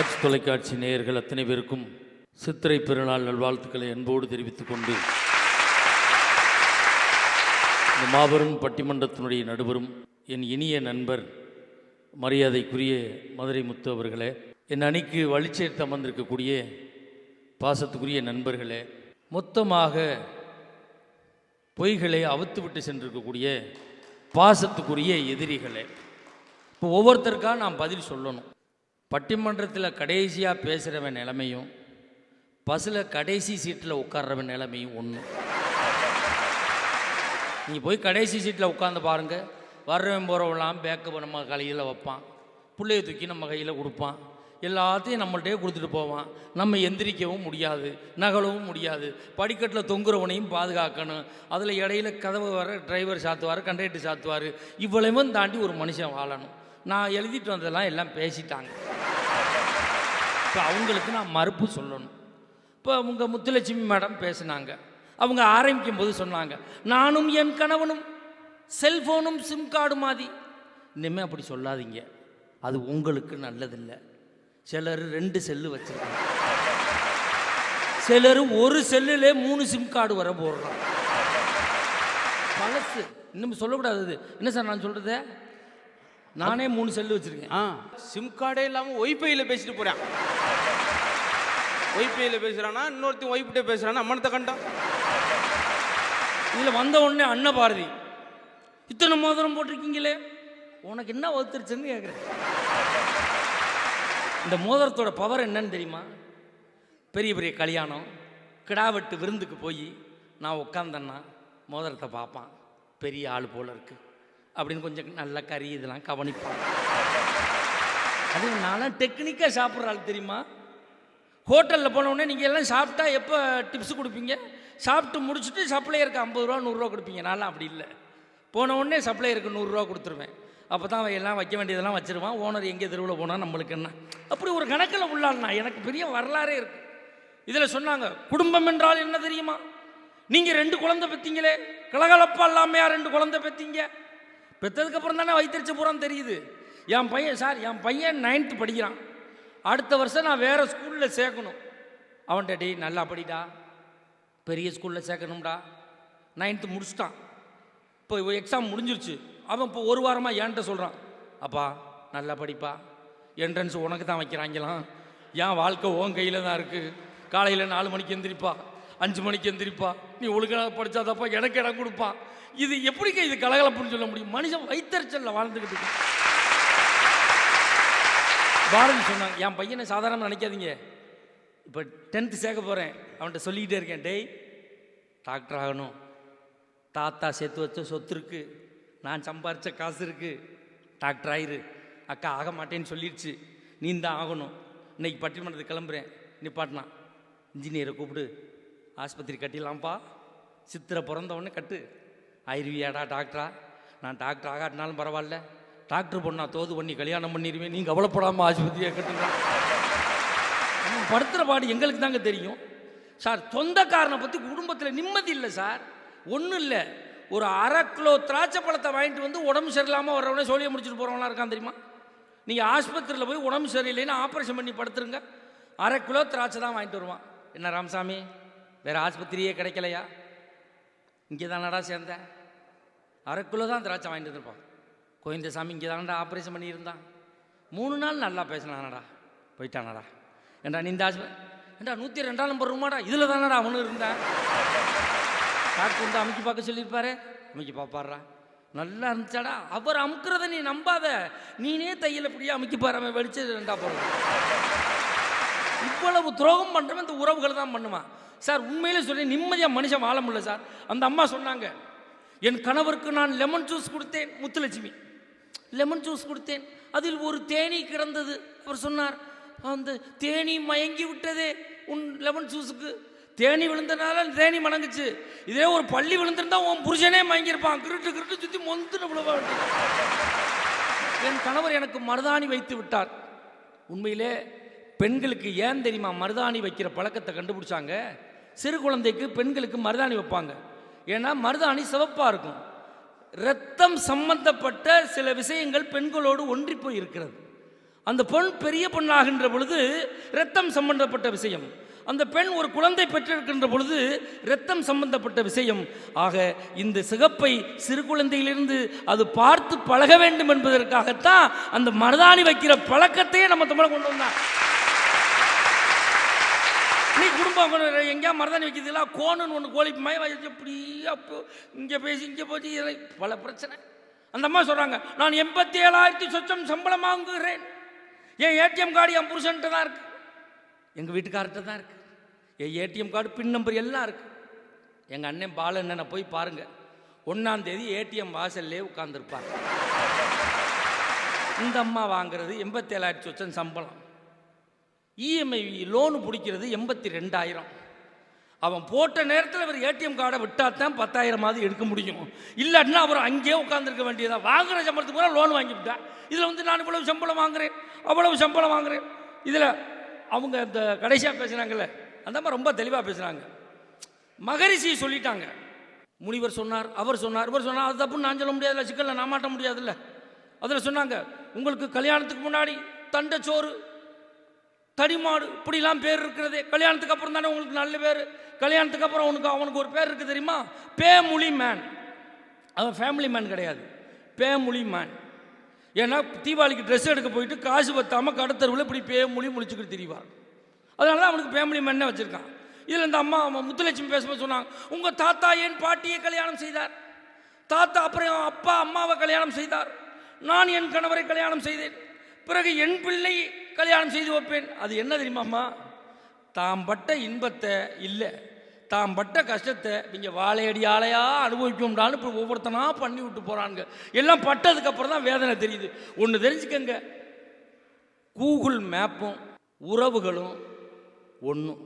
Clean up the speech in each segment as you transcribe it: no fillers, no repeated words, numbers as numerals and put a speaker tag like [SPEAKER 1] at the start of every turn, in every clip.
[SPEAKER 1] ராஜ் தொலைக்காட்சி நேயர்கள் அத்தனை பேருக்கும் சித்திரை பெருநாள் நல்வாழ்த்துக்களை அன்போடு தெரிவித்துக் கொண்டு இந்த மாபெரும் பட்டிமன்றத்தினுடைய நடுவரும் என் இனிய நண்பர் மரியாதைக்குரிய மதுரை முத்து அவர்களே, என் அணிக்கு வழிச்சேர்த்து அமர்ந்திருக்கக்கூடிய பாசத்துக்குரிய நண்பர்களே, மொத்தமாக பொய்களை அவுத்துவிட்டு சென்றிருக்கக்கூடிய பாசத்துக்குரிய எதிரிகளே, இப்போ ஒவ்வொருத்தருக்காக நான் பதில் சொல்லணும். பட்டிமன்றத்தில் கடைசியாக பேசுகிறவன் நிலைமையும் பஸ்ஸில் கடைசி சீட்டில் உட்கார்றவன் நிலைமையும் ஒன்று. நீங்கள் போய் கடைசி சீட்டில் உட்காந்து பாருங்கள், வர்றவன் போகிறவெல்லாம் பேக்கை நம்ம கையில் வைப்பான், பிள்ளைய தூக்கி நம்ம கையில் கொடுப்பான், எல்லாத்தையும் நம்மள்கிட்டே கொடுத்துட்டு போவான். நம்ம எந்திரிக்கவும் முடியாது, நகலவும் முடியாது, படிக்கட்டில் தொங்குறவனையும் பாதுகாக்கணும், அதில் இடையில கதவு வர டிரைவர் சாத்துவார், கண்டக்டர் சாத்துவார், இவ்வளவும் தாண்டி ஒரு மனுஷன் வாழணும். நான் எழுதிட்டு வந்ததெல்லாம் எல்லாம் பேசிட்டாங்க. இப்போ அவங்களுக்கு நான் மறுப்பு சொல்லணும். இப்போ உங்கள் முத்துலட்சுமி மேடம் பேசினாங்க, அவங்க ஆரம்பிக்கும் போது சொன்னாங்க, நானும் என் கணவனும் செல்ஃபோனும் சிம் கார்டு மாதிரி. இனிமேல் அப்படி சொல்லாதீங்க, அது உங்களுக்கு நல்லதில்லை. சிலர் 2 செல்லு வச்சுருக்காங்க, சிலர் ஒரு செல்லுலே 3 சிம் கார்டு வர போடுறான். பழசு இன்னும் சொல்லக்கூடாது. என்ன சார் நான் சொல்கிறது, நானே 3 செல்லு வச்சுருக்கேன்.
[SPEAKER 2] சிம் கார்டே இல்லாமல் ஒய்ஃபையில் பேசிட்டு போகிறேன். ஒய்ஃபையில் பேசுகிறானா, இன்னொருத்தையும் ஒய்ஃபிட்டே பேசுகிறானா, அம்மனத்தை கண்டான்.
[SPEAKER 1] இதில் வந்த உடனே அன்னபாரதி, இத்தனை மோதிரம் போட்டிருக்கீங்களே, உனக்கு என்ன ஒத்துருச்சுன்னு கேட்குறேன். இந்த மோதிரத்தோட பவர் என்னன்னு தெரியுமா? பெரிய பெரிய கல்யாணம் கிடாவெட்டு விருந்துக்கு போய் நான் உட்காந்தேன்னா மோதிரத்தை பார்ப்பான், பெரிய ஆள் போல் இருக்குது அப்படின்னு கொஞ்சம் நல்ல கறி இதெல்லாம் கவனிப்பான். அது நான்லாம் டெக்னிக்காக சாப்பிட்ற ஆள் தெரியுமா? ஹோட்டலில் போனவுடனே நீங்கள் எல்லாம் சாப்பிட்டா எப்போ டிப்ஸ் கொடுப்பீங்க? சாப்பிட்டு முடிச்சுட்டு சப்ளையருக்கு 50 ரூபா 100 ரூபா கொடுப்பீங்க. நான்லாம் அப்படி இல்லை, போன உடனே சப்ளையருக்கு 100 ரூபா கொடுத்துருவேன். அப்போ தான் எல்லாம் வைக்க வேண்டியதெல்லாம் வச்சுருவான். ஓனர் எங்கே தெருவில் போனால் நம்மளுக்கு என்ன, அப்படி ஒரு கணக்கில் உள்ளாள்னா எனக்கு பெரிய வரலாறே இருக்குது. இதில் சொன்னாங்க, குடும்பம் என்றால் என்ன தெரியுமா? நீங்கள் 2 குழந்தை பெற்றீங்களே, கலகலப்பா இல்லாமையா 2 குழந்தை பெற்றீங்க? பெற்றதுக்கப்புறம் தானே வைத்தறிச்ச பூரம் தெரியுது. என் பையன் 9th படிக்கிறான், அடுத்த வருஷம் நான் வேறு ஸ்கூலில் சேர்க்கணும். அவன்கிட்ட, டே நல்லா படிடா, பெரிய ஸ்கூலில் சேர்க்கணும்டா. 9th முடிச்சிட்டான், இப்போ எக்ஸாம் முடிஞ்சிருச்சு. அவன் இப்போ 1 வாரமாக என்கிட்ட சொல்கிறான், அப்பா நல்லா படிப்பா, என்ட்ரன்ஸ் உனக்கு தான் வைக்கிறாங்களாம், என் வாழ்க்கை உன் கையில் தான் இருக்குது. காலையில் 4 மணிக்கு எந்திரிப்பா, 5 மணிக்கு எந்திரிப்பா, நீ ஒழுங்காக படித்தாதப்பா எனக்கு இடம் கொடுப்பா. இது எப்படிங்க இது கலகலப்புன்னு சொல்ல முடியும்? மனுஷன் வைத்தறிச்சலில் வாழ்ந்துக்கிட்டு இருக்கு. பாரதி சொன்னாங்க, என் பையனை சாதாரணமாக நினைக்காதீங்க, இப்போ 10th சேர்க்க போகிறேன், அவன்கிட்ட சொல்லிக்கிட்டே இருக்கேன், டேய் டாக்டர் ஆகணும், தாத்தா சேர்த்து வச்ச சொத்து இருக்குது, நான் சம்பாரித்த காசு இருக்குது, டாக்டர் ஆயிரு. அக்கா ஆக மாட்டேன்னு சொல்லிடுச்சு, நீ தான் ஆகணும். இன்றைக்கி பட்டிமன்றத்துக்கு கிளம்புறேன், நிப்பாட்டினான், இன்ஜினியரை கூப்பிடு, ஆஸ்பத்திரி கட்டிடலாம்ப்பா, சித்திரை பிறந்தவொடனே கட்டு. ஆயிருவியாடா டாக்டரா? நான் டாக்டர் ஆகாட்டினாலும் பரவாயில்ல, டாக்டர் பொண்ணா தோது பண்ணி கல்யாணம் பண்ணிடுவேன், நீங்கள் கவலைப்படாமல் ஆஸ்பத்திரியை கட்டுறான். படுத்துகிற பாடு எங்களுக்கு தாங்க தெரியும் சார். சொந்தக்காரனை பற்றி குடும்பத்தில் நிம்மதி இல்லை சார். ஒன்றும் இல்லை, ஒரு 1/2 கிலோ திராட்சை பழத்தை வாங்கிட்டு வந்து உடம்பு சரியில்லாமல் வர்றவனே சோழியை முடிச்சுட்டு போகிறவங்களாம் இருக்கான் தெரியுமா? நீங்கள் ஆஸ்பத்திரியில் போய் உடம்பு சரியில்லைன்னு ஆப்ரேஷன் பண்ணி படுத்துருங்க, 1/2 கிலோ திராட்சை தான் வாங்கிட்டு வருவான். என்ன ராமசாமி, வேறு ஆஸ்பத்திரியே கிடைக்கலையா? இங்கே தானடா சேர்ந்தேன், 1/2 கிலோ தான் திராட்சை வாங்கிட்டு வந்துருப்பான். கோவிந்தசாமி இங்கே தானடா ஆப்ரேஷன் பண்ணியிருந்தான், 3 நாள் நல்லா பேசினானடா, போயிட்டானடா. ஏண்டா நீ இந்த ஏண்டா 102ஆம் நம்பர் ரூமாடா, இதில் தானடா அவனு இருந்தான். டாக்டர் வந்து அமுக்கி பார்க்க சொல்லியிருப்பாரு, அமுக்கி பார்ப்பாரா, நல்லா இருந்துச்சாடா. அவர் அமுக்கிறத நீ நம்பாத, நீனே தையல் அப்படியே அமுக்கி பாரு, அவன் வெடிச்சு 2ஆ போகிறது. இவ்வளவு துரோகம் பண்ணுறவன் இந்த உறவுகளை தான் பண்ணுவான் சார். உண்மையிலே சொல்லி நிம்மதியாக மனுஷன் வாழ முடியல சார். அந்த அம்மா சொன்னாங்க, என் கணவருக்கு நான் லெமன் ஜூஸ் கொடுத்தேன், முத்துலட்சுமி லெமன் ஜூஸ் கொடுத்தேன், அதில் ஒரு தேனீ கிடந்தது. அவர் சொன்னார், அந்த தேனீ மயங்கி விட்டதே உன் லெமன் ஜூஸுக்கு, தேனி விழுந்தனால தேனி மணங்குச்சு, இதே ஒரு பள்ளி விழுந்திருந்தா உன் புருஷனே மயங்கியிருப்பான், கிருட்டு சுற்றி மொந்துன்னு விழுவ. என் கணவர் எனக்கு மருதாணி வைத்து விட்டார். உண்மையிலே பெண்களுக்கு ஏன் தெரியுமா மருதாணி வைக்கிற பழக்கத்தை கண்டுபிடிச்சாங்க? சிறு குழந்தைக்கு பெண்களுக்கு மருதாணி வைப்பாங்க, ஏன்னா மருதாணி சிவப்பாக இருக்கும். இரத்தம் சம்பந்தப்பட்ட சில விஷயங்கள் பெண்களோடு ஒன்றி போய் இருக்கிறது. அந்த பெண் பெரிய பெண்ணாகின்ற பொழுது இரத்தம் சம்பந்தப்பட்ட விஷயம். அந்த பெண் ஒரு குழந்தை பெற்றிருக்கின்ற பொழுது இரத்தம் சம்பந்தப்பட்ட விஷயம். ஆக இந்த சிகப்பை சிறு குழந்தையிலிருந்து அது பார்த்து பழக வேண்டும் என்பதற்காகத்தான் அந்த மருதாணி வைக்கிற பழக்கத்தையே நம்ம தமிழை கொண்டு வந்தாங்க. நீ குடும்பம் எங்கேயா மருதாணி வைக்கிறதுலாம் கோணுன்னு ஒன்று கோழி மய வச்சு இப்படி அப்போ இங்கே பேசி இங்கே போச்சு பல பிரச்சனை. அந்த அம்மா சொல்கிறாங்க, நான் 87,000 சொச்சம் சம்பளம் வாங்குகிறேன், என் ஏடிஎம் கார்டு என் புருஷன்ட்டு தான் இருக்குது, எங்கள் வீட்டுக்கார்ட்ட தான் இருக்குது, என் ஏடிஎம் கார்டு பின் நம்பர் எல்லாம் இருக்குது. எங்கள் அண்ணன் பாலண்ணனை போய் பாருங்கள், 1ஆம் தேதி ஏடிஎம் வாசல்லே உட்காந்துருப்பாங்க. இந்த அம்மா வாங்குறது 87,000 சொச்சம் சம்பளம், இஎம்ஐ லோனு பிடிக்கிறது 82,000. அவன் போட்ட நேரத்தில் அவர் ஏடிஎம் கார்டை விட்டால் தான் 10,000 எடுக்க முடியும். இல்லாட்டினா அவர் அங்கேயே உட்காந்துருக்க வேண்டியதான். வாங்குகிற சம்பளத்துக்கு கூட லோன் வாங்கிவிட்டேன். இதில் வந்து நான் இவ்வளவு சம்பளம் வாங்குறேன், அவ்வளவு சம்பளம் வாங்குறேன். இதில் அவங்க அந்த கடைசியாக பேசுகிறாங்கல்ல, அந்த மாதிரி ரொம்ப தெளிவாக பேசுகிறாங்க. மகரிஷி சொல்லிட்டாங்க, முனிவர் சொன்னார், அவர் சொன்னார், இவர் சொன்னார், அது தப்புன்னு நான் சொல்ல முடியாதுல்ல, சிக்கலில் நான் மாட்ட முடியாதுல்ல. அதில் சொன்னாங்க, உங்களுக்கு கல்யாணத்துக்கு முன்னாடி தண்டைச்சோறு தடிமாடு இப்படிலாம் பேர் இருக்கிறது, கல்யாணத்துக்கு அப்புறம் தானே உங்களுக்கு நல்ல பேர், கல்யாணத்துக்கு அப்புறம் அவனுக்கு ஒரு பேர் இருக்குது தெரியுமா, பேமொழி மேன். அவன் ஃபேமிலி மேன் கிடையாது, பேமொழி மேன். ஏன்னா தீபாவளிக்கு ட்ரெஸ் எடுக்க போயிட்டு காசு பத்தாமல் கடத்தருவில் இப்படி பேமொழி முடிச்சுக்கிட்டு திரிவார். அதனால தான் அவனுக்கு ஃபேமிலி மேன்னே வச்சுருக்கான். இதில் இந்த அம்மா முத்துலட்சுமி பேசும்போது சொன்னாங்க, உங்கள் தாத்தா என் பாட்டியை கல்யாணம் செய்தார், தாத்தா அப்புறம் அப்பா அம்மாவை கல்யாணம் செய்தார், நான் என் கணவரை கல்யாணம் செய்தேன், பிறகு என் பிள்ளை கல்யாணம் செய்து வைப்பேன். அது என்ன தெரியுமாம்மா, தாம் பட்ட இன்பத்தை இல்லை, தாம் பட்ட கஷ்டத்தை நீங்கள் வாழையடி ஆலையாக அனுபவிக்கும்டான்னு இப்போ ஒவ்வொருத்தனா பண்ணி விட்டு போகிறாங்க. எல்லாம் பட்டதுக்கப்புறம் தான் வேதனை தெரியுது. ஒன்று தெரிஞ்சுக்கங்க, கூகுள் மேப்பும் உறவுகளும் ஒன்றும்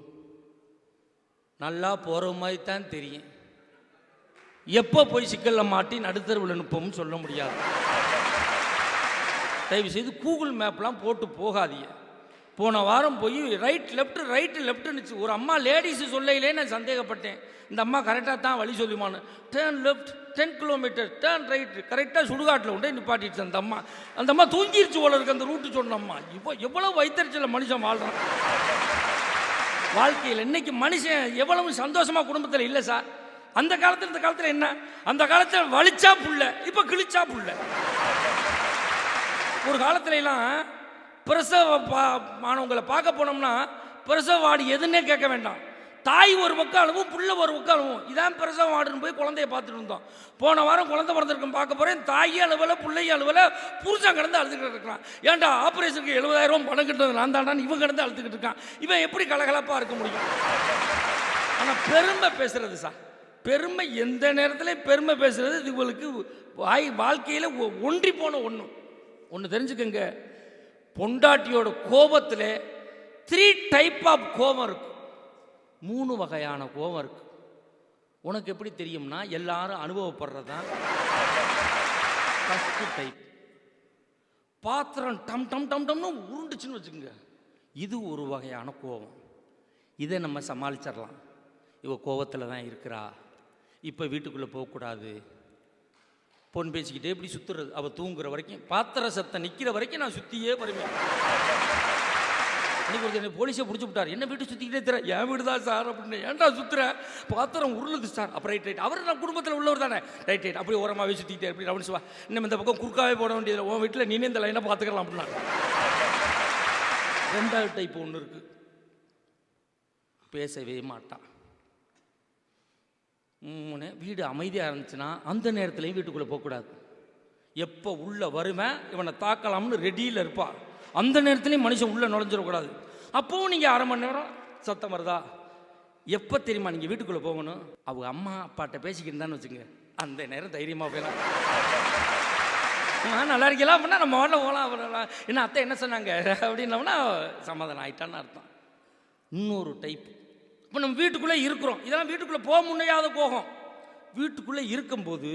[SPEAKER 1] நல்லா போகிற மாதிரி தான் தெரியும். எப்போ போய் சிக்கலில் மாட்டி நடுத்தருவில் அனுப்பவும் சொல்ல முடியாது. தயவு செய்து கூகுள் மேப்லாம் போட்டு போகாதீங்க. போன வாரம் போய் ரைட் லெஃப்ட்டுன்னுச்சு. ஒரு அம்மா லேடிஸு சொல்லையிலே நான் சந்தேகப்பட்டேன், இந்த அம்மா கரெக்டாக தான் வழி சொல்லுமான்னு. Turn left 10 kilometre, turn right, கரெக்டாக சுடுகாட்டில் உண்டே நிப்பாட்டிடுச்சு அந்த அம்மா. அந்த அம்மா தூங்கிருச்சு போல இருக்கு அந்த ரூட்டு சொன்ன அம்மா. இப்போ எவ்வளோ வைத்தறிச்சல மனுஷன் வாழ்கிறான் வாழ்க்கையில். இன்னைக்கு மனுஷன் எவ்வளவு சந்தோஷமாக குடும்பத்தில் இல்லை சார். அந்த காலத்தில் இந்த காலத்தில் என்ன, அந்த காலத்தில் வலிச்சா புள்ள, இப்போ கிழிச்சா புள்ள. ஒரு காலத்துல எல்லாம் பிரசவ மாணவங்களை பார்க்க போனோம்னா பிரசவ வார்டு எதுன்னே கேட்க வேண்டாம், தாய் ஒரு பக்கம் அழுவும், புள்ள ஒரு பக்கம் அழுவும். இதான் பிரசவ வார்டுன்னு போய் குழந்தைய பார்த்துட்டு இருந்தோம். போன வாரம் குழந்தை பிறந்திருக்கும் பார்க்க போகிறேன், தாயே அழுவலை, பிள்ளைய அழுவலை, புருஷன் கிடந்து அழுதுகிட்டு இருக்கான். ஏன்டா ஆப்ரேஷனுக்கு 70,000 பணம் கிட்டது நான் தாண்டான்னு இவன் கிடந்து அழுதுகிட்டு இருக்கான். இவன் எப்படி கலகலப்பாக இருக்க முடியும்? ஆனால் பெருமை பேசுறது சார், பெருமை எந்த நேரத்தில் பெருமை பேசுறது இவங்களுக்கு வாழ்க்கையில் ஒன்றி போன ஒன்று தெரிஞ்சுக்கங்க. பொண்டாட்டியோட கோபத்தில் 3 டைப் ஆஃப் கோபம் இருக்கு, 3 வகையான கோபம் இருக்கு. உனக்கு எப்படி தெரியும்னா, எல்லாரும் அனுபவப்படுறதான் ஃபர்ஸ்ட் டைப். பாத்திரம் டம் டம் டம் டம்னு உருண்டுச்சுன்னு வச்சுக்கோங்க, இது ஒரு வகையான கோபம். இதை நம்ம சமாளிச்சிடலாம். இவ கோபத்தில் தான் இருக்கிறா, இப்போ வீட்டுக்குள்ளே போகக்கூடாது, பொன் பேசிக்கிட்டே இப்படி சுற்றுறது. அவள் தூங்குற வரைக்கும், பாத்திர சத்தம் நிற்கிற வரைக்கும் நான் சுற்றியே வருவேன். அன்றைக்கி ஒருத்தர் போலீஸை பிடிச்சி விட்டார், என்ன வீட்டு சுற்றிக்கிட்டே தர, என் வீடு தான் சார் அப்படின்னு. ஏன்டா சுற்றுற, பாத்திரம் உருளுது சார். அப்போ ரைட் அவர் நான் குடும்பத்தில் உள்ளவர் தானே, ரைட் அப்படி ஓரமாகவே சுற்றிக்கிட்டே அப்படி ரவுண்ட் வா, இன்னும் இந்த பக்கம் குறுக்காவே போட வேண்டியதில்லை, உன் வீட்டில் நீனே இந்த லைனை பார்த்துக்கலாம் அப்படின்னா. 2வது டைப் ஒன்று இருக்குது, பேசவே மாட்டான். வீடு அமைதியாக இருந்துச்சுன்னா அந்த நேரத்துலையும் வீட்டுக்குள்ளே போகக்கூடாது. எப்போ உள்ளே வருவேன் இவனை தாக்கலாம்னு ரெடியில் இருப்பாள், அந்த நேரத்துலையும் மனுஷன் உள்ளே நுழைஞ்சிடக்கூடாது. அப்போவும் நீங்கள் 1/2 மணி நேரம் சத்தம் வருதா, எப்போ தெரியுமா நீங்கள் வீட்டுக்குள்ளே போகணும், அவங்க அம்மா அப்பாட்ட பேசிக்கிட்டு தான்னு வச்சுங்க, அந்த நேரம் தைரியமாக போயிடலாம். நல்லா இருக்கலாம் அப்படின்னா நம்ம வாட்டில் போகலாம். என்ன அத்தை என்ன சொன்னாங்க அப்படின்னோம்னா சமாதானம் ஆகிட்டான்னு அர்த்தம். இன்னொரு டைப், இப்போ நம்ம வீட்டுக்குள்ளே இருக்கிறோம், இதெல்லாம் வீட்டுக்குள்ளே போக முடியாத கோகம். வீட்டுக்குள்ளே இருக்கும்போது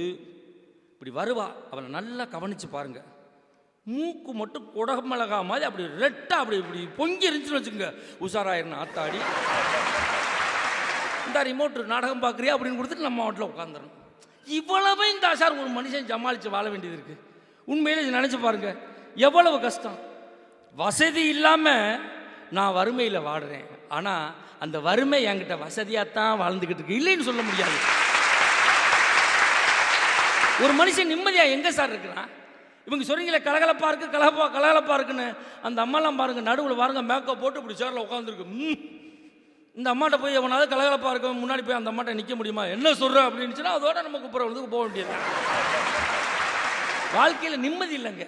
[SPEAKER 1] இப்படி வருவா, அவனை நல்லா கவனித்து பாருங்கள், மூக்கு மட்டும் குடமிளகா மாதிரி அப்படி ரெட்டாக அப்படி இப்படி பொங்கி இருந்துச்சுன்னு வச்சுக்கோங்க, உஷாராயிருந்தா ஆத்தாடி இந்த ரிமோட்டு நாடகம் பார்க்குறியா அப்படின்னு கொடுத்துட்டு நம்ம வீட்டில் உட்காந்துடணும். இவ்வளவு இந்த சார் ஒரு மனுஷன் சமாளித்து வாழ வேண்டியது இருக்குது. உண்மையிலே இது நினச்சி பாருங்கள் எவ்வளவு கஷ்டம். வசதி இல்லாமல் நான் வறுமையில் வாடுறேன். ஆனால் அந்த வறுமை என்கிட்ட வசதியாகத்தான் வாழ்ந்துக்கிட்டு இருக்கு, இல்லைன்னு சொல்ல முடியாது. ஒரு மனுஷன் நிம்மதியாக எங்கே சார் இருக்கிறான்? இவங்க சொல்றீங்களே கலகலப்பாக இருக்குது, கலகலப்பாக இருக்குன்னு. அந்த அம்மாலாம் பாருங்கள், நடுவில் பாருங்கள், மேக்கப் போட்டு இப்படி சேரில் உட்காந்துருக்கு. இந்த அம்மாட்ட போய் எவனாவது கலகலப்பாக இருக்க முன்னாடி போய் அந்த அம்மாட்ட நிற்க முடியுமா? என்ன சொல்கிற அப்படின்னுச்சுன்னா அதோட நம்ம குப்புறதுக்கு போக வேண்டியது. வாழ்க்கையில் நிம்மதி இல்லைங்க.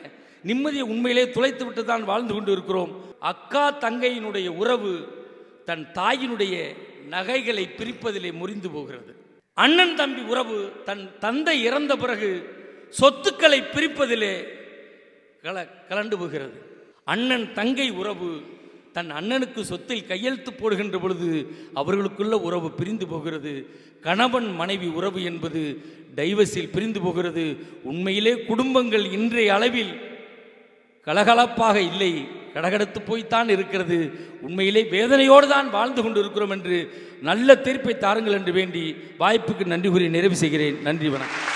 [SPEAKER 1] நிம்மதியை உண்மையிலே துளைத்து விட்டு தான் வாழ்ந்து கொண்டு இருக்கிறோம். அக்கா தங்கையினுடைய உறவு தன் தாயினுடைய நகைகளை பிரிப்பதிலே முறிந்து போகிறது. அண்ணன் தம்பி உறவு தன் தந்தை இறந்த பிறகு சொத்துக்களை பிரிப்பதிலே கலண்டு போகிறது. அண்ணன் தங்கை உறவு தன் அண்ணனுக்கு சொத்தில் கையெழுத்து போடுகின்ற பொழுது அவர்களுக்குள்ள உறவு பிரிந்து போகிறது. கணவன் மனைவி உறவு என்பது டைவர்ஸில் பிரிந்து போகிறது. உண்மையிலே குடும்பங்கள் இன்றைய அளவில் கலகலப்பாக இல்லை, கடகடத்து போய்த்தான் இருக்கிறது. உண்மையிலே வேதனையோடு தான் வாழ்ந்து கொண்டு இருக்கிறோம் என்று நல்ல தீர்ப்பை தாருங்கள் என்று வேண்டி வாய்ப்புக்கு நன்றி கூறி நிறைவு செய்கிறேன். நன்றி, வணக்கம்.